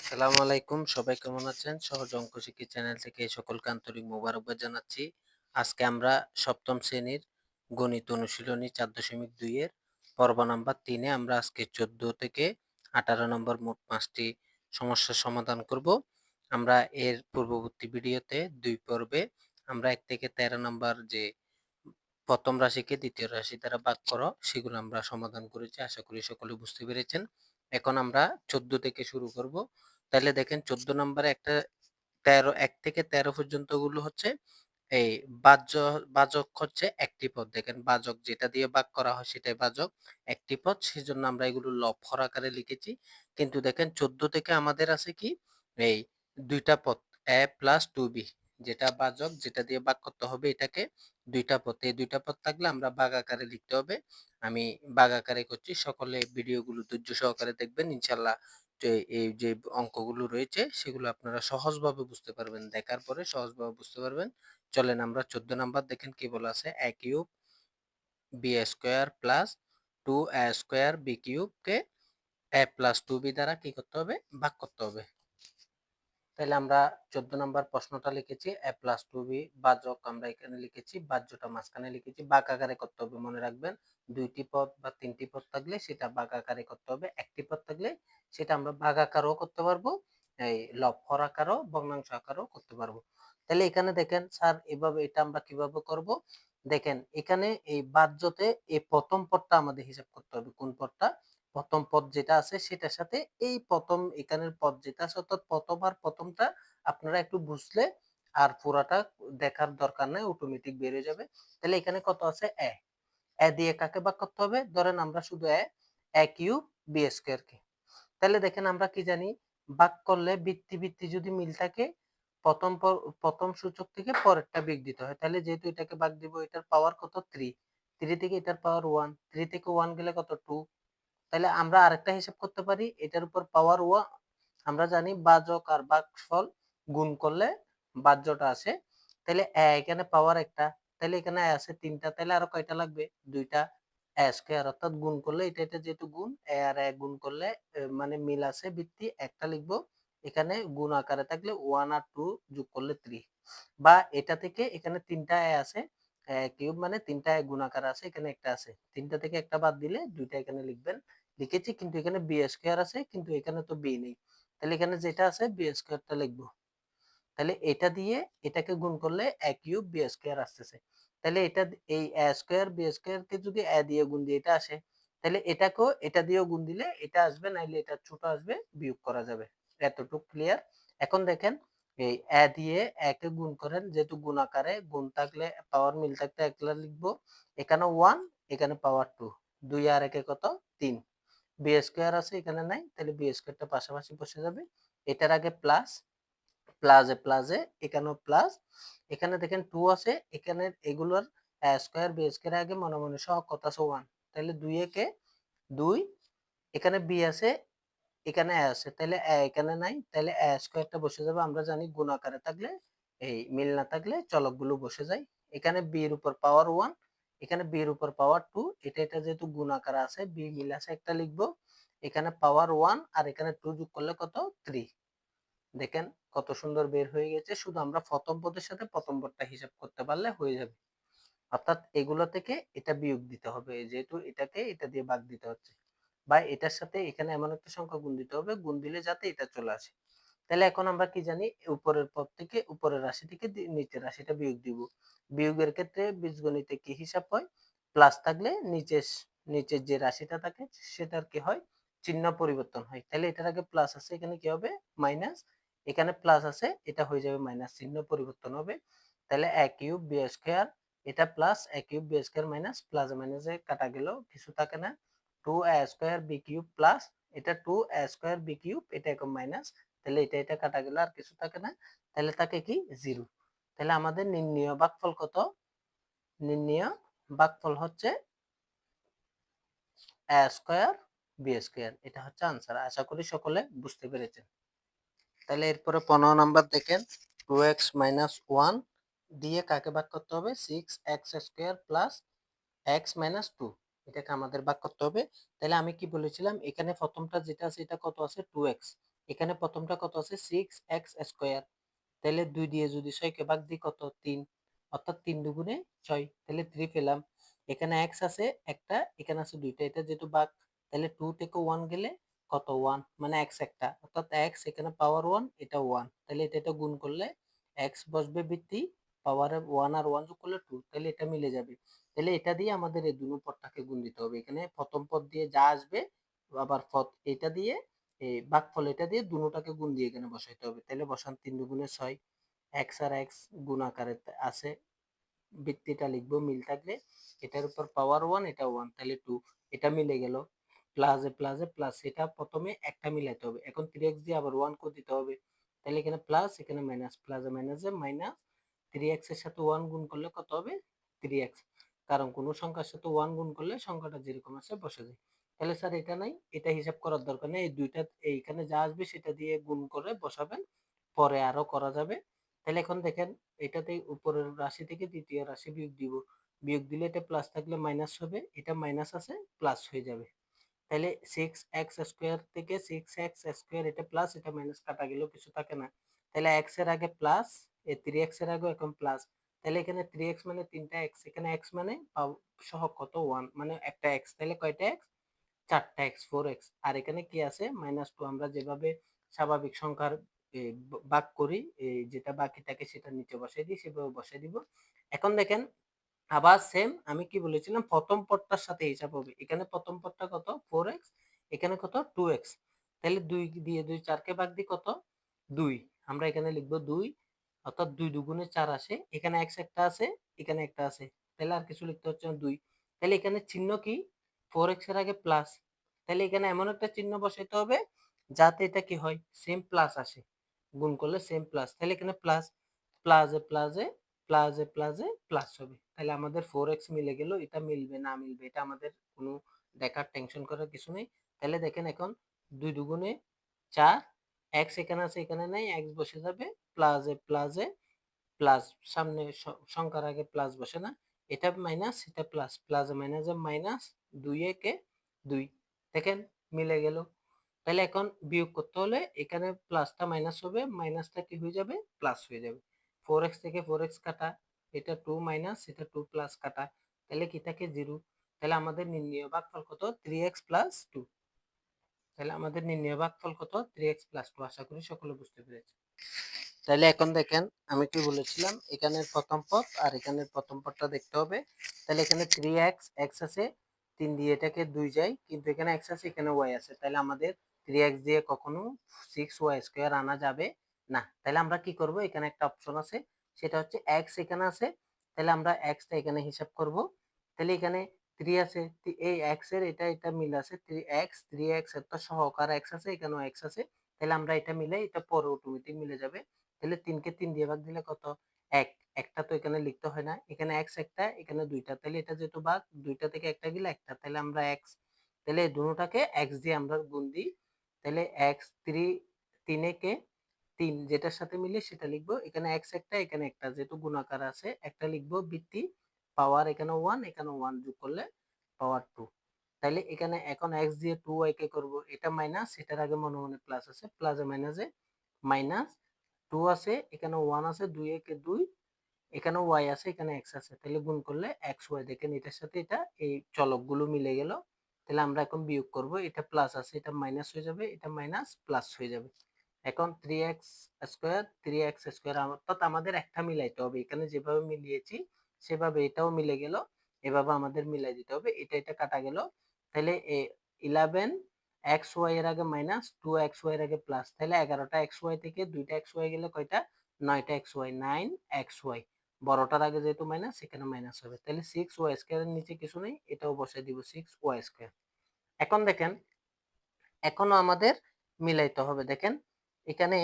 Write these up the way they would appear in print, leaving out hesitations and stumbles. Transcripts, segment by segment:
আসসালামু আলাইকুম, সবাই কেমন আছেন? সহজ অঙ্ক শিক্ষা চ্যানেল থেকে সকলকে আন্তরিক মোবারকবাদ জানাচ্ছি। আজকে আমরা সপ্তম শ্রেণীর গণিত অনুশীলনী 4.2 এর পর্ব নাম্বার 3 এ আমরা আজকে 14 থেকে 18 নম্বর মোট 5টি সমস্যার সমাধান করব। আমরা এর পূর্ববর্তী ভিডিওতে 2 পর্বে আমরা 1 থেকে 13 নম্বর যে প্রথম রাশিকে দ্বিতীয় রাশি দ্বারা ভাগ করো সেগুলো আমরা সমাধান করেছি। আশা করি সকলে বুঝতে পেরেছেন। এখন আমরা 14 থেকে শুরু করব। তাহলে দেখেন 14 নম্বরে একটা 13 1 থেকে 13 পর্যন্ত গুলো হচ্ছে এই বাচক হচ্ছে একটি পদ। দেখেন বাচক যেটা দিয়ে ভাগ করা হয় সেটাই বাচক একটি পদ, সেজন্য আমরা এগুলো লব-হর আকারে লিখেছি। কিন্তু দেখেন 14 থেকে আমাদের আছে কি এই দুইটা পদ a প্লাস 2b, যেটা বাচক যেটা দিয়ে ভাগ করতে হবে এটাকে দুইটা পদ, এই দুইটা পদ থাকলে আমরা ভাগ আকারে লিখতে হবে। আমি ভাগ আকারে করছি, সকলে ভিডিওগুলো ধৈর্য সহকারে দেখবেন, ইনশাল্লাহ এই যে অঙ্কগুলো রয়েছে সেগুলো আপনারা সহজভাবে বুঝতে পারবেন, দেখার পরে সহজভাবে বুঝতে পারবেন। চলেন আমরা 14 নাম্বার দেখেন কি বলা আছে, a cube B square plus 2a square B cube কে a প্লাস 2b দ্বারা কি করতে হবে, ভাগ করতে হবে। তাহলে আমরা 14 নাম্বার প্রশ্নটা লিখেছি a প্লাস 2b, ভাজক আমরা এখানে লিখেছি, বাহ্যটা মাঝখানে লিখেছি, ভাগ আকারে করতে হবে। মনে রাখবেন দুইটি পদ বা তিনটি পদ থাকলে সেটা ভাগ আকারে করতে হবে, একটি পদ থাকলে সেটা আমরা ভাগ আকারও করতে পারবো, এই লব-হর আকারও ভগ্নাংশ আকারও করতে পারবো। তাহলে এখানে দেখেন স্যার এভাবে এটা আমরা কিভাবে করব, দেখেন এখানে এই বাহ্যতে এই প্রথম পদটা আমাদের হিসাব করতে হবে। কোন পদটা? প্রথম পদ যেটা আছে সেটার সাথে এই প্রথম এখানের পদ যেটা আছে, অর্থাৎ প্রথম আর প্রথমটা আপনারা একটু বুঝলে আর পুরাটা দেখার দরকার নাই, অটোমেটিক বের হয়ে যাবে। তাহলে এখানে কত আছে? এ দিয়ে কাকে ভাগ করতে হবে? ধরেন আমরা শুধু এ কিউব বি স্কয়ার কে। তাহলে দেখেন আমরা কি জানি, ভাগ করলে বৃত্তি বৃত্তি যদি মিল থাকে প্রথম সূচক থেকে পরেরটা বিয়োগ দিতে হয়। তাহলে যেহেতু এটাকে ভাগ দিব, এটার পাওয়ার কত? 3। 3 থেকে এটার পাওয়ার 1, 3 থেকে 1 গেলে কত? 2। তাহলে আমরা আরেকটা হিসাব করতে পারি, এটার উপর পাওয়ার 1। আমরা জানি ভাজক আর ভাগফল গুণ করলে ভাজ্যটা আসে। তাহলে এখানে পাওয়ার একটা, তাহলে এখানে আছে 3টা, তাহলে আরো কয়টা লাগবে? 2টা। স্কয়ার অর্থাৎ গুণ করলে এটা এটা যেহেতু গুণ, আর গুণ করলে মানে মিল আছে ভিত্তি একটা লিখবো। এখানে গুণ আকারে থাকলে 1 আর 2 যোগ করলে 3, বা এটা থেকে এখানে 3টা আছে, কিউব মানে 3টা গুণ আকারে আছে, এখানে একটা আছে, 3টা থেকে একটা বাদ দিলে 2টা এখানে লিখবেন। লিখেছি, কিন্তু এখানে বি স্কয়ার আছে, কিন্তু এখানে তো বি নেই। তাহলে এখানে যেটা আছে বি স্কয়ারটা লিখবো। তাহলে এটা দিয়ে এটাকে গুণ করলে এ কিউব বি স্কয়ার আসতেছে। তাহলে এটা এই এ স্কয়ার বি স্কয়ার কে যদি এ দিয়ে গুণ দিয়ে এটা আসে, তাহলে এটাকেও এটা দিয়েও গুণ দিলে এটা আসবে, নাইলে এটা ছোট আসবে, বিয়োগ করা যাবে। এতটুকু ক্লিয়ার? এখন দেখেন এই এ দিয়ে এ কে গুণ করেন, যেহেতু গুণ আকারে, গুণ থাকলে পাওয়ার মিল থাকলে একলা লিখবো। এখানে 1, এখানে পাওয়ার 2, 2 আর 1 কত? 3। বি স্কয়ার আছে এখানে নাই, তাহলে বি স্কয়ারটা পাশাপাশি বসে যাবে। এটার আগে প্লাস, প্লাসে এখানেও প্লাস, এখানে দেখেন 2 আছে, এখানে এগুলোর স্কয়ার বি স্কয়ার আগে মনে মনে সহ কত আছে? 1। তাহলে 2 একে 2, এখানে বি আছে, এখানে এ আছে, তাহলে এখানে নাই, তাহলে এ স্কয়ারটা বসে যাবে। আমরা জানি গুণ আকারে থাকলে এই মিল না থাকলে চলকগুলো বসে যায়। এখানে বি এর উপর পাওয়ার 1, এখানে বি এর উপর পাওয়ার 2, এটা এটা যেহেতু গুণ আকারে আছে, বি মিল আছে একটা লিখবো। এখানে পাওয়ার 1 আর এখানে 2 যোগ করলে কত? 3। দেখেন কত সুন্দর বের হয়ে গেছে। শুধু আমরা প্রথম পদের সাথে প্রথম পদটা হিসাব করতে পারলে হয়ে যাবে। অর্থাৎ এগুলো থেকে এটা বিয়োগ দিতে হবে, যেহেতু এটাকে এটা দিয়ে ভাগ দিতে হচ্ছে, বা এটার সাথে এখানে এমন একটা সংখ্যা গুণ দিতে হবে, গুণ দিলে যাতে এটা চলে আসে। তাহলে এখন আমরা কি জানি, উপরের পদ থেকে উপরের রাশি থেকে নিচের রাশিটা বিয়োগ দিব। বিয়োগের ক্ষেত্রে বীজগণিতে কি হিসাব হয়? প্লাস থাকলে নিচের যে রাশিটা থাকে সেটার কি হয়? চিহ্ন পরিবর্তন হয়। তাহলে এটার আগে প্লাস আছে, এখানে কি হবে? মাইনাস। এখানে প্লাস আছে, এটা হয়ে যাবে মাইনাস, চিহ্ন পরিবর্তন হবে। তাহলে a কিউব বি স্কয়ার, এটা plus a cube B square minus, plus মাইনাসে কাটা গেল, কিছু থাকে না। 2a square B cube plus, এটা 2a স্কয়ার বি কিউব, এটা এখন মাইনাস, তাহলে এটা এটা কাটা গেল, আর কিছু থাকে না। তাহলে থাকে কি? 0। তাহলে আমাদের নির্ণেয় ভাগফল কত? নির্ণেয় ভাগফল হচ্ছে a স্কয়ার বি স্কয়ার। এটা হচ্ছে আনসার। আশা করি সকলে বুঝতে পেরেছেন। তাহলে এরপরে 15 নাম্বার দেখেন, 2x 1 দিয়ে কাকে ভাগ করতে হবে? 6x স্কয়ার প্লাস x 2, এটাকে আমাদের ভাগ করতে হবে। তাহলে আমি কি বলেছিলাম, এখানে প্রথমটা যেটা আছে এটা কত আছে? 2x। এখানে প্রথমটা কত আছে 6x², তাহলে 2 দিয়ে যদি 6 কে ভাগ দিই কত 3, অর্থাৎ 3 দুগুণে 6, তাহলে 3 পেলাম। এখানে x আছে একটা, এখানে আছে দুইটা, এটা যেহেতু ভাগ, তাহলে 2 থেকে 1 গেলে কত 1, মানে x একটা, অর্থাৎ x এখানে পাওয়ার 1, এটা 1, তাহলে এটা গুণ করলে x বসবে বৃত্তি, পাওয়ারে 1 আর 1 যোগ করলে 2, তাহলে এটা মিলে যাবে। তাহলে এটা দিয়ে আমাদের এই দুনো পদটাকে গুণ দিতে হবে। এখানে প্রথম পদ দিয়ে যা আসবে, আবার পদ এটা দিয়ে এই ভাগফল এটা দিয়ে দুটোটাকে গুণ দিয়ে এখানে বসাইতে হবে। তাহলে বসান 3 দুগুণে 6, x আর x গুণ আকারে আছে, বৃত্তিটা লিখবো মিল থাকলে, এটার উপর পাওয়ার 1, এটা 1, তাহলে 2, এটা মিলে গেল। প্লাসে প্লাসে প্লাস, এটা প্রথমে একটা মিলাইতে হবে, এখন 3x দিয়ে আবার 1 করে দিতে হবে, তাহলে এখানে প্লাস এখানে মাইনাস, প্লাসে মাইনাসে মাইনাস, 3x এর সাথে 1 গুণ করলে কত হবে 3x, কারণ কোন সংখ্যার সাথে 1 গুণ করলে সংখ্যাটা যেরকম আছে বসে যায়। তাহলে স্যার এটা নাই, এটা হিসাব করার দরকার নেই, এই দুইটা এইখানে যা আসবে সেটা দিয়ে গুণ করে বসাবেন, পরে আরো করা যাবে। তাহলে এখন দেখেন, এটাতে উপরের রাশি থেকে দ্বিতীয় রাশি বিয়োগ দিব, বিয়োগ দিলে এটা প্লাস থাকলে মাইনাস হবে, এটা মাইনাস আছে প্লাস হয়ে যাবে। তাহলে 6x² থেকে 6x², এটা প্লাস এটা মাইনাস কাটা গেলেও কিছু থাকে না, তাহলে x এর আগে প্লাস, এই 3x এর আগে এখন প্লাস, তাহলে এখানে 3x মানে তিনটা x, এখানে x মানে সহগ কত 1, মানে একটা x, তাহলে কয়টা x, 4টা x, 4x, আর এখানে কি আছে -2, আমরা যেভাবে স্বাভাবিক সংখ্যার ভাগ করি, যেটা বাকি থাকে সেটা নিচে বসাই দিই, সেভাবে বসাই দিব। এখন দেখেন, আবার সেম আমি কি বলেছিলাম, প্রথম পদটার সাথে হিসাব হবে। এখানে প্রথম পদটা কত 4x, এখানে কত 2x, তাহলে 2 দিয়ে 2 4 কে ভাগ দিই কত 2, আমরা এখানে লিখবো 2, অর্থাৎ 2 দুগুণে 4 আসে, এখানে x একটা আছে, এখানে একটা আছে, তাহলে আর কিছু লিখতে হচ্ছে না 2, তাহলে এখানে চিহ্ন কি 4x এর আগে প্লাস, তাহলে এখানে এমন একটা চিহ্ন বসাইতে হবে যাতে এটা কি হয় সেম প্লাস আসে, গুণ করলে সেম প্লাস, তাহলে এখানে প্লাস, প্লাসে প্লাসে প্লাসে প্লাসে প্লাস হবে, তাহলে আমাদের 4x মিলে গেল। এটা মিলবে না মিলবে এটা আমাদের কোনো দেখার টেনশন করার কিছু নেই। তাহলে দেখেন এখন 2 দুগুণে 4, x এখানে আছে এখানে নাই, x বসে যাবে, প্লাসে প্লাসে প্লাস, সামনে সংখ্যার আগে প্লাস বসে না, এটা মাইনাস এটা প্লাস, প্লাসে মাইনাসে মাইনাস, 2 একে 2, দেখেন মিলে গেল। তাহলে এখন বিয়োগ করতে হলে এখানে প্লাসটা মাইনাস হবে, মাইনাসটা কি হয়ে যাবে প্লাস হয়ে যাবে, 4x থেকে 4x কাটা, এটা 2 মাইনাস এটা 2 প্লাস কাটা, তাহলে কি থাকে 0, তাহলে আমাদের নির্ণয় ভাগফল কত 3x প্লাস 2, তাহলে আমাদের নির্ণয় ভাগফল কত 3x প্লাস 2, আশা করি সকলে বুঝতে পেরেছে। তাহলে এখন দেখেন, আমি কি বলেছিলাম, এখানের প্রথম পদ আর এখানের প্রথম পদটা দেখতে হবে। তাহলে এখানে 3x, x আছে 3 দিয়ে এটাকে 2 যায়, কিন্তু এখানে x আছে এখানে y আছে, তাহলে আমাদের 3x দিয়ে কখনো 6y² আনা যাবে না। তাহলে আমরা কি করব, এখানে একটা অপশন আছে, সেটা হচ্ছে x এখানে আছে, তাহলে আমরা x টা এখানে হিসাব করব। তাহলে এখানে 3 আছে, এই x এর এটা এটা মিল আছে, 3x এর তো সহকার x আছে, এখানেও x আছে, তাহলে আমরা এটা মিলে এটা পরে অটোমেটিক মিলে যাবে। তাহলে 3 কে 3 দিয়ে ভাগ দিলে কত 1, একটা তো এখানে লিখতে হয় না, এখানে x একটা এখানে দুইটা, তাহলে এটা যেহেতু ভাগ, দুইটা থেকে একটা গেলে একটা, তাহলে আমরা x, তাহলে এই দুটোটাকে x দিয়ে আমরা গুণ দিই, তাহলে x 3, 3 কে 3 যেটার সাথে মিলে সেটা লিখবো, এখানে x একটা এখানে একটা, যেহেতু গুণাকার আছে একটা লিখবো বৃত্তি, পাওয়ার এখানে 1 এখানে 1 যোগ করলে পাওয়ার 2, তাহলে এখানে এখন x দিয়ে 2y কে করব, এটা মাইনাস, এটার আগে মনে মনে প্লাস আছে, প্লাসে মাইনাসে মাইনাস, 2 আছে এখানে 1 আছে, 2 একে 2, এখানে y আছে এখানে x আছে, তাহলে গুণ করলে xy, দেখেন এটার সাথে এটা এই চলকগুলো মিলে গেল। তাহলে আমরা এখন বিয়োগ করব, এটা প্লাস আছে এটা মাইনাস হয়ে যাবে, এটা মাইনাস প্লাস হয়ে যাবে। এখন 3x², 3x², অর্থাৎ আমাদের একটা মিলাইতে হবে, এখানে যেভাবে মিলিয়েছি সেভাবে এটাও মিলে গেল, এভাবে আমাদের মিলাই দিতে হবে, এটা এটা কাটা গেল, তাহলে 11 xy এর আগে মাইনাস, 2xy এর আগে প্লাস, তাহলে 11টা xy থেকে 2টা xy গেলে কয়টা 9টা xy, 9xy, বড়টার আগে যেহেতু মাইনাস এখানে মাইনাস হবে, তাহলে 6y² এর নিচে কিছু নেই, এটাও বসাই দিব 6y²। এখন দেখেন, এখনো আমাদের মিলাইতে হবে, দেখেন এখানে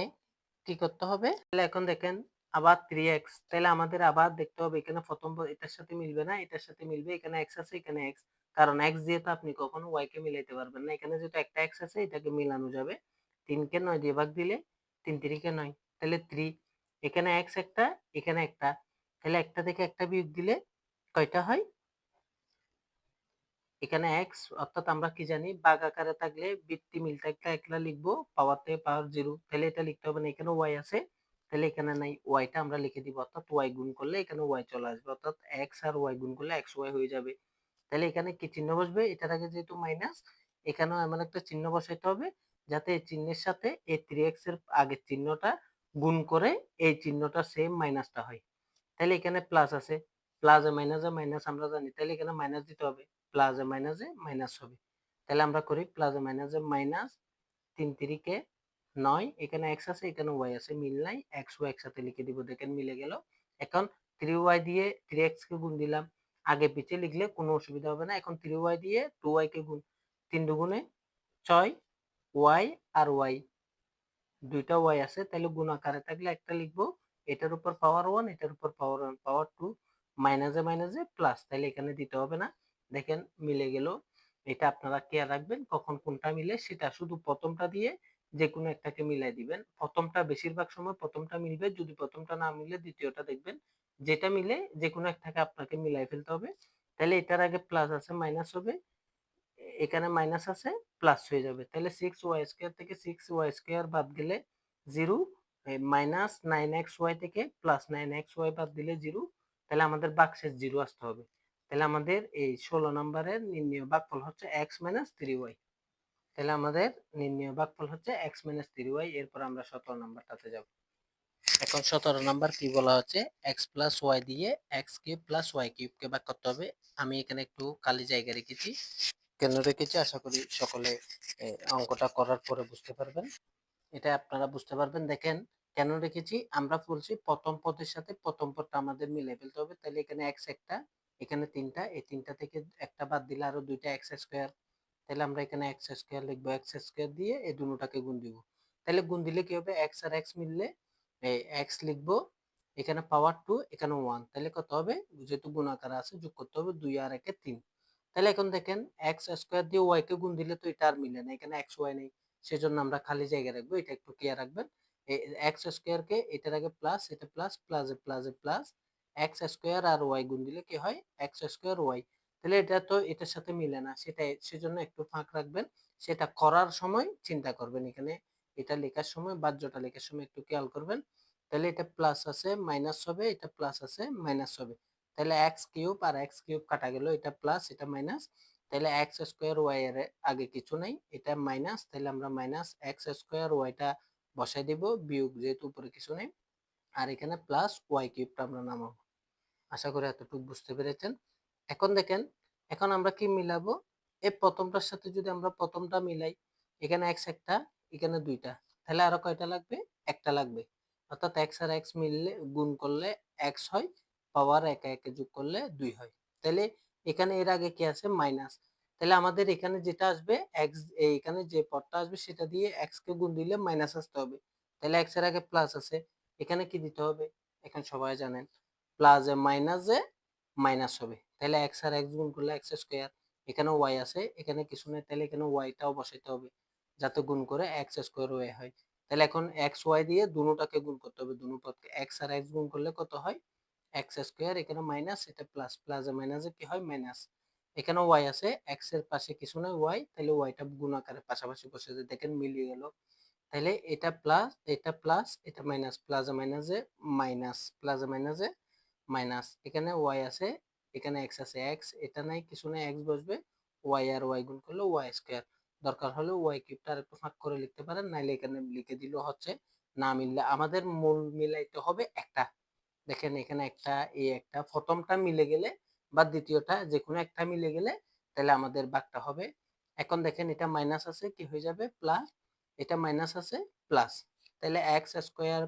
কি করতে হবে, তাহলে এখন দেখেন আবার 3x, তাহলে আমাদের আবার দেখতে হবে, এখানে প্রথম এটার সাথে মিলবে না, এটার সাথে মিলবে, এখানে x আছে এখানে x, কারণ x দিয়ে তো আপনি কখনো y কে মিলাইতে পারবেন না, এখানে যেহেতু একটা x আছে এটাকে মিলানো যাবে, 3 কে 9 দিয়ে ভাগ দিলে 3 3 কে 9, তাহলে 3, এখানে x একটা এখানে একটা, তাহলে একটা থেকে একটা বিয়োগ দিলে কয়টা হয় এখানে x অর্থাৎ আমরা কি জানি ভাগ আকারে থাকলে বৃত্তি মিল থাকলে একলা লিখবো, পাওয়ার থেকে পাওয়ার 0, তাহলে এটা লিখতে হবে না। এখানে y আছে, তাহলে এখানে নাই, y টা আমরা লিখে দিব, অর্থাৎ y গুণ করলে এখানে y চলে আসবে, অর্থাৎ x আর y গুণ করলে xy হয়ে যাবে। তাহলে এখানে কি চিহ্ন বসবে, এটার আগে যেহেতু মাইনাস, এখানেও এমন একটা চিহ্ন বসাইতে হবে যাতে এই চিহ্নের সাথে এই 3x এর আগের চিহ্নটা গুণ করে এই চিহ্নটা সেম মাইনাসটা হয়। তাহলে এখানে প্লাস আছে, প্লাস এ মাইনাস আমরা জানি, তাহলে এখানে মাইনাস দিতে হবে, প্লাস এ মাইনাস হবে। তাহলে আমরা করি প্লাস এ মাইনাস 3 3 9, এখানে x আছে এখানে y আছে, মিল নাই, x y একসাথে লিখে দিব, দেখেন মিলে গেল। এখন 3y দিয়ে 3x কে গুণ দিলাম, আগে পিছে লিখলে কোনো অসুবিধা হবে না। এখন 3y দিয়ে 2y কে গুণ, 3 দুগুণে 6, y আর y দুইটা y আছে, তাহলে গুণ আকারে থাকলে একটা লিখবো, এটার উপর পাওয়ার 1 এটার উপর পাওয়ার 1 পাওয়ার 2, মাইনাসে প্লাস, তাহলে এখানে দিতে হবে না। দেখেন মিলে গেল। এটা আপনারা কেয়ার রাখবেন কখন কোনটা মিলে, সেটা শুধু প্রথমটা দিয়ে যে কোনো একটাকে মিলাই দিবেন। প্রথমটা বেশিরভাগ সময় প্রথমটা মিলবে, যদি প্রথমটা না মিলে দ্বিতীয়টা দেখবেন, যেটা মিলে যে কোনো একটাকে আপনাকে মিলাই ফেলতে হবে। তাহলে এটার আগে প্লাস আছে মাইনাস হবে, এখানে মাইনাস আছে প্লাস হয়ে যাবে, তাহলে 6y² থেকে 6y² বাদ গেলে 0, মাইনাস 9xy থেকে প্লাস 9xy বাদ দিলে 0, তাহলে আমাদের ভাগশেষ 0 আসতে হবে। তাহলে আমাদের এই 16 নম্বরের নির্ণয় ভাগফল হচ্ছে x 3y। তাহলে আমাদের নির্ণয় ভাগফল হচ্ছে x 3y। এরপর আমরা 17 নম্বরটাতে যাব। এখন 17 নাম্বার কি বলা হচ্ছে, x প্লাস ওয়াই দিয়ে এক্স কিউব প্লাস ওয়াই কিউবকে ভাগ করতে হবে। আমি এখানে একটু খালি জায়গা রেখেছি, কেন রেখেছি আশা করি সকলে অঙ্কটা করার পরে বুঝতে পারবেন। এটা আপনারা বুঝতে পারবেন। দেখেন কেন রেখেছি, আমরা বলছি প্রথম পদের সাথে প্রথম পদটা আমাদের মিলিয়ে ফেলতে হবে। তাহলে এখানে x একটা, এখানে তিনটা, এই তিনটা থেকে একটা বাদ দিলে আরো দুইটা এক্স স্কোয়ার, তাহলে আমরা এখানে এক্স স্কোয়ার লিখবো, এক্স স্কোয়ার দিয়ে এই দুটোটাকে গুণ দিব। তাহলে গুণ দিলে কি হবে, এক্স আর এক্স মিললে এই এক্স লিখবো, এখানে পাওয়ার 2 এখানে 1, তাহলে কত হবে, যেহেতু গুণ আকারে আছে যোগ করতে হবে, 2 আর 1 3। তাহলে এখন দেখেন এক্স স্কোয়ার দিয়ে ওয়াই কে গুণ দিলে তো এটা আর মিলে না, এখানে এক্স ওয়াই নেই, সেজন্য আমরা খালি জায়গা রাখবো, এটা একটু ক্লিয়ার রাখবেন। এক্স স্কোয়ার কে এটার আগে প্লাস, এটা প্লাস, প্লাস এক্স স্কোয়ার আর ওয়াই গুণ দিলে কি হয়, এক্স স্কোয়ার ওয়াই। তাহলে এটা তো এটার সাথে মিলে না, সেটা সেজন্য একটু ফাঁক রাখবেন, সেটা করার সময় চিন্তা করবেন। এখানে এটা লেখার সময় বাহ্যটা লেখার সময় একটু খেয়াল করবেন। তাহলে এটা প্লাস আছে মাইনাস হবে, এটা প্লাস আছে মাইনাস হবে, তাহলে এক্স কিউব আর এক্স কিউব কাটা গেল, এটা প্লাস এটা মাইনাস, তাহলে এক্স স্কোয়ার ওয়াই এর আগে কিছু নাই, এটা মাইনাস, তাহলে আমরা মাইনাস এক্স স্কোয়ার ওয়াইটা বসাই দিব, বিয়োগ যেহেতু উপরে কিছু নেই, আর এখানে প্লাস ওয়াই কিউবটা আমরা নামাবো। আশা করি এতটুকু বুঝতে পেরেছেন। এখন দেখেন, এখন আমরা কি মিলাবো, এই প্রথমটার সাথে যদি আমরা প্রথমটা মিলাই, এখানে এক্স একটা এখানে দুইটা, তাহলে আরো কয়টা লাগবে, একটা লাগবে, অর্থাৎ এক্স আর এক্স মিললে গুণ করলে এক্স হয়, পাওয়ার একে একে যোগ করলে 2 হয়। তাহলে এখানে এর আগে কি আছে মাইনাস, তাহলে আমাদের এখানে যেটা আসবে এক্স, এখানে যে পদটা আসবে সেটা দিয়ে এক্স কে গুণ দিলে মাইনাস আসতে হবে, তাহলে এক্স এর আগে প্লাস আছে, এখানে কি দিতে হবে, এখন সবাই জানেন প্লাস এ মাইনাস হবে, তাহলে এক্স আর এক্স গুণ করলে এক্স স্কোয়ার, এখানে ওয়াই আছে এখানে কিছু নেই, তাহলে এখানে ওয়াইটাও বসাইতে হবে যাতে গুণ করে এক্স স্কোয়ার ওয়াই হয়। তাহলে এখন এক্স ওয়াই দিয়ে দুটোটাকে গুণ করতে হবে, দুটো পদকে, এক্স আর এক্স গুণ করলে কত হয়, এক্স স্কোয়ার, এখানে মাইনাস এটা প্লাস, প্লাস এ মাইনাসে কি হয় মাইনাস, এখানে ওয়াই আছে এক্স এর পাশে কিছু নয় ওয়াই, তাহলে ওয়াইটা গুণ আকারে পাশাপাশি বসে দেখেন মিলিয়ে গেল। তাহলে এটা প্লাস এটা প্লাস এটা মাইনাস, প্লাস মাইনাসে মাইনাস, প্লাস মাইনাসে মাইনাস, এখানে ওয়াই আছে এখানে এক্স আছে, এক্স এটা নাই কিছু নাই এক্স বসবে, ওয়াই আর ওয়াই গুণ করলে ওয়াই স্কোয়ার, দরকার হলে ওয়াই কিউবটা আরেকটু ফাঁক করে লিখতে পারেন, নাইলে এখানে লিখে দিলেও হচ্ছে। না মিললে আমাদের মূল মিলাইতে হবে একটা, দেখেন এখানে একটা এই একটা প্রথমটা মিলে গেলে বা দ্বিতীয়টা যে কোনো একটা মিলে গেলে তাহলে আমাদের ভাগটা হবে। এখন দেখেন এটা মাইনাস আছে কি হয়ে যাবে প্লাস, এটা মাইনাস আছে প্লাস, তাহলে X square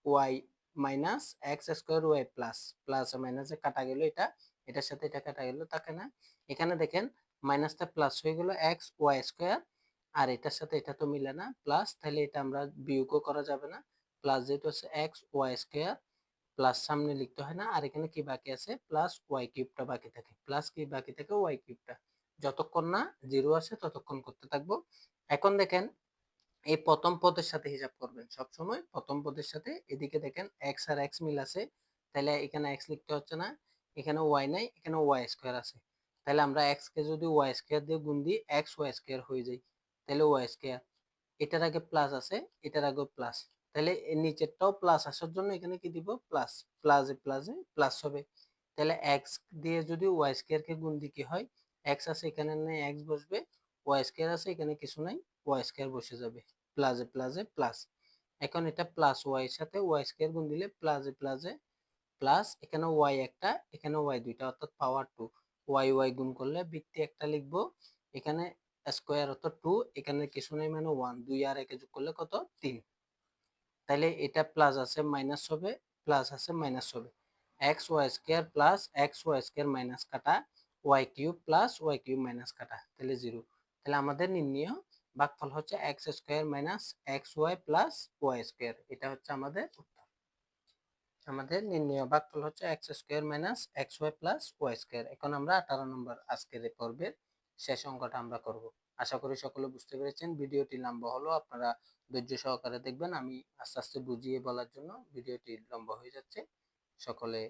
Y minus X square Y plus, plus মাইনাসে কাটা গেল, এটা এটার সাথে এটা কাটা গেল, তাকে না, এখানে দেখেন মাইনাসটা প্লাস হয়ে গেল এক্স ওয়াই স্কোয়ার, আর এটার সাথে এটা তো মিলে না প্লাস, তাহলে এটা আমরা বিয়োগও করা যাবে না, প্লাস যেহেতু আছে এক্স ওয়াই স্কোয়ার, প্লাস সামনে লিখতে হয় না, আর এখানে কি বাকি আছে প্লাস ওয়াই কিউবটা বাকি থাকে, প্লাস কি বাকি থাকে ওয়াই কিউবটা, যতক্ষণ না জিরো আসে ততক্ষণ করতে থাকবো। এখন দেখেন এই প্রথম পদের সাথে হিসাব করবেন সবসময়, প্রথম পদের সাথে, এদিকে দেখেন এক্স আর এক্স মিল আছে, তাহলে এখানে এক্স লিখতে হচ্ছে না, এখানে ওয়াই নাই এখানে ওয়াই স্কোয়ার আছে, তাহলে আমরা x কে যদি y স্কয়ার দিয়ে গুণ দিই x y স্কয়ার হয়ে যায়, তাহলে y স্কয়ার, এটার আগে প্লাস আছে, এটার আগেও প্লাস, তাহলে এর নিচেরটাও প্লাস আসার জন্য এখানে কি দিব প্লাস, প্লাসে প্লাসে প্লাস হবে। তাহলে x দিয়ে যদি y স্কয়ার কে গুণ দিই কি হয়, x আছে এখানে নেই x বসবে, y স্কয়ার আছে এখানে কিছু নাই, y স্কয়ার বসে যাবে, প্লাসে প্লাসে প্লাস। এখন এটা প্লাস y এর সাথে y স্কয়ার গুণ দিলে প্লাসে প্লাসে প্লাস, এখানে y একটা এখানে y দুইটা অর্থাৎ পাওয়ার 2, y গুণ করলে বৃত্তি একটা লিখবো, এখানে স্কয়ার অর্থাৎ 2, এখানে কিছু নেই মানে 1, 2 আর 1 যোগ করলে কত 3। তাহলে এটা প্লাস আছে মাইনাস হবে, প্লাস আছে মাইনাস হবে, x y square plus x y square minus কাটা y cube plus y cube minus কাটা, তাহলে 0। তাহলে আমাদের নির্ণয় ভাগফল হচ্ছে x square minus x y plus y square, এটা হচ্ছে আমাদের উত্তর। আমাদের নির্ণয় ভাগফল হচ্ছে x square minus x y plus y square. এখন আমরা 18 নম্বর আজকের এই পর্বের শেষ অঙ্কটা আমরা করব। আশা করি সকলে বুঝতে পেরেছেন। ভিডিওটি লম্বা হলো, আপনারা ধৈর্য সহকারে দেখবেন, আমি আস্তে আস্তে বুঝিয়ে বলার জন্য ভিডিওটি লম্বা হয়ে যাচ্ছে। সকলে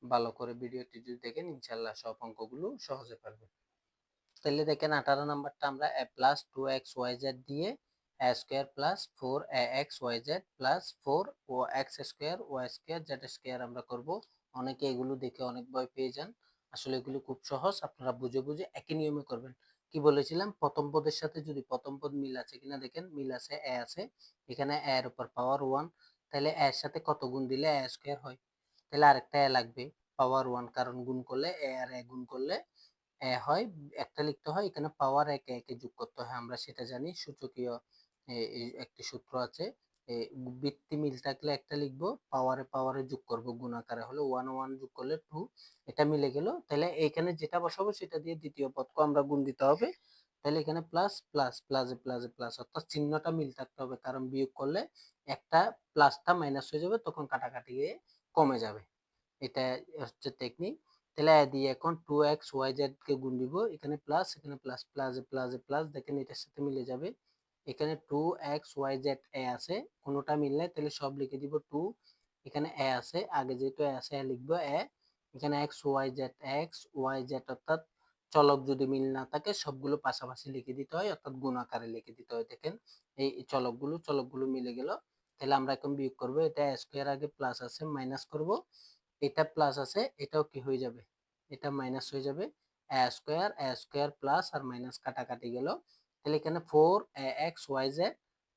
ভালো করে ভিডিওটি যদি দেখেন ইনশাআল্লাহ সব অঙ্কগুলো সহজে পারবেন। তাহলে দেখেন 18 নাম্বারটা আমরা a প্লাস 2xyz দিয়ে a square plus 4axyz plus 4 ও x square y square z square আমরা করব। অনেকে এগুলো দেখে অনেক ভয় পেয়ে যান, আসলে এগুলো খুব সহজ, আপনারা বুঝে বুঝে একই নিয়মে করবেন। কি বলেছিলাম, প্রথম পদের সাথে যদি প্রথম পদ মিল আছে কিনা দেখেন, মিল আছে, a আছে, এখানে a এর উপর পাওয়ার 1, তাহলে a এর সাথে কত গুণ দিলে a স্কয়ার হয়, তাহলে আরেকটা a লাগবে পাওয়ার 1, কারণ গুণ করলে a আর a গুণ করলে হয়, একটা লিখতে হয়, এখানে পাওয়ার একে একে যোগ করতে হয়, আমরা সেটা জানি, সূচকীয় একটি সূত্র আছে। বৃত্তি মিল থাকলে একটা লিখবো, পাওয়ারে পাওয়ারে যোগ করব, গুণ আকারে হলে 1 1 যোগ করলে 2, এটা মিলে গেল। তাহলে এখানে যেটা বসাবো সেটা দিয়ে দ্বিতীয় পদকে আমরা গুণ দিতে হবে। তাহলে এখানে প্লাস প্লাস প্লাসে প্লাসে প্লাস, অর্থাৎ চিহ্নটা মিল থাকতে হবে, কারণ বিয়োগ করলে একটা প্লাসটা মাইনাস হয়ে যাবে, তখন কাটাকাটি গিয়ে কমে যাবে। এটা হচ্ছে টেকনিক। তাহলে দিয়ে এখন 2xyz কে গুণ দিব, এখানে প্লাস এখানে প্লাস, প্লাসে প্লাসে প্লাস, দেখেন এটার সাথে মিলে যাবে। এখানে 2xyz a আছে, কোনোটা মিললে তাহলে সব লিখে দিব 2, এখানে a আছে, আগে যেহেতু a আছে a লিখবো a, এখানে xyz xyz অর্থাৎ চলক যদি মিল না থাকে সবগুলো পাশাপাশি লিখে দিতে হয়, অর্থাৎ গুণ আকারে লিখে দিতে হয়। দেখেন এই চলকগুলো মিলে গেল। তাহলে আমরা এখন বিয়োগ করব, এটা স্কয়ার আগে প্লাস আছে মাইনাস করব, এটা প্লাস আছে এটাও কি হয়ে যাবে, এটা মাইনাস হয়ে যাবে, a স্কয়ার প্লাস আর মাইনাস কাটাকাটি গেল। তাহলে এখানে 4axyz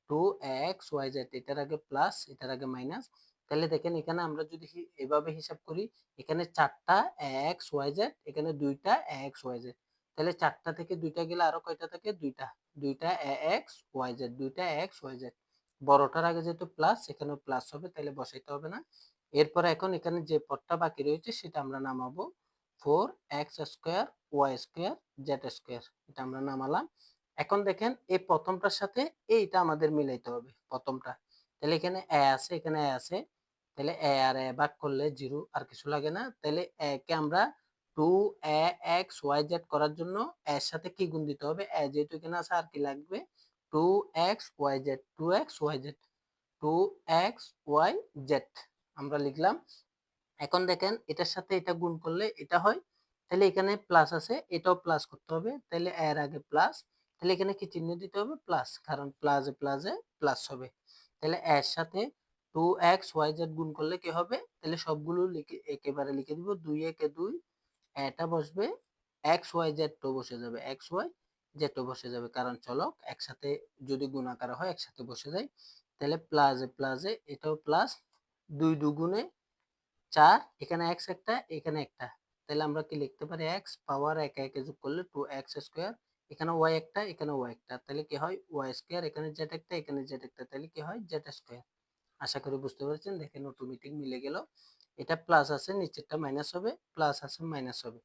2axyz, এটার আগে প্লাস এটার আগে মাইনাস। তাহলে দেখেন এখানে আমরা যদি এভাবে হিসাব করি, এখানে 4টা axyz, এখানে 2টা axyz, তাহলে 4টা থেকে 2টা গেলে আরো কয়টা থাকে, 2টা, 2টা axyz, 2টা axyz, বড়টার আগে যেহেতু প্লাস এখানেও প্লাস হবে, তাহলে বসাইতে হবে না। এরপর এখন এখানে যে পদটা বাকি রয়েছে সেটা আমরা নামাবো 4x square Y square Z square, এটা আমরা নামালাম। এখন দেখেন এই প্রথমটার সাথে এইটা আমাদের মিলাইতে হবে প্রথমটা, তাহলে এখানে a আছে এখানে a আছে, তাহলে a আর a ভাগ করলে 0, আর কিছু লাগে না। তাহলে a কে আমরা 2axyz করার জন্য a এর সাথে কি গুণ দিতে হবে, a যেহেতু এখানে আছে আর কি লাগবে 2xyz 2xyz 2xyz আমরা লিখলাম। এখন দেখেন এটার সাথে এটা গুণ করলে এটা হয়, তাহলে এখানে প্লাস আছে এটাও প্লাস করতে হবে, তাহলে এর আগে প্লাস, তাহলে এখানে কি চিহ্ন দিতে হবে প্লাস, কারণ প্লাসে প্লাসে প্লাস হবে। তাহলে এর সাথে 2xyz গুণ করলে কি হবে, তাহলে সবগুলো লিখে একেবারে লিখে দিব, 2 একে 2, এটা বসবে, xyz তো বসে যাবে, xyz তো বসে যাবে, কারণ চলক একসাথে যদি গুণ আকারে হয় একসাথে বসে যায়। তাহলে প্লাসে প্লাসে এটাও প্লাস, 2 দুগুণে 4, এখানে x একটা এখানে একটা, তাহলে আমরা কি লিখতে পারি x পাওয়ার একে একে যোগ করলে 2x স্কয়ার, এখানে y একটা এখানে y একটা, তাহলে কি হয় y স্কয়ার, এখানে z একটা এখানে z একটা, তাহলে কি হয় z স্কয়ার। আশা করি বুঝতে পেরেছেন, দেখেন অটোমেটিক মিলে গেল, এটা প্লাস আছে নিচেরটা মাইনাস হবে, প্লাস আছে মাইনাস হবে,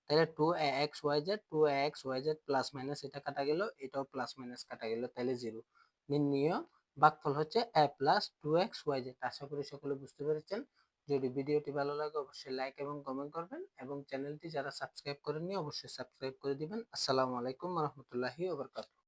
তাহলে 2axyz 2axyz প্লাস মাইনাস এটা কাটা গেল, এটাও প্লাস মাইনাস কাটা গেল, তাহলে 0। নির্ণয় ভাগফল হচ্ছে a প্লাস 2xyz। আশা করি সকলে বুঝতে পেরেছেন। যদি ভিডিওটি ভালো লাগে অবশ্যই লাইক এবং কমেন্ট করবেন, এবং চ্যানেলটি যারা সাবস্ক্রাইব করেননি অবশ্যই সাবস্ক্রাইব করে দিবেন। আসসালামু আলাইকুম ওয়া রাহমাতুল্লাহি ওয়া বারাকাতুহু।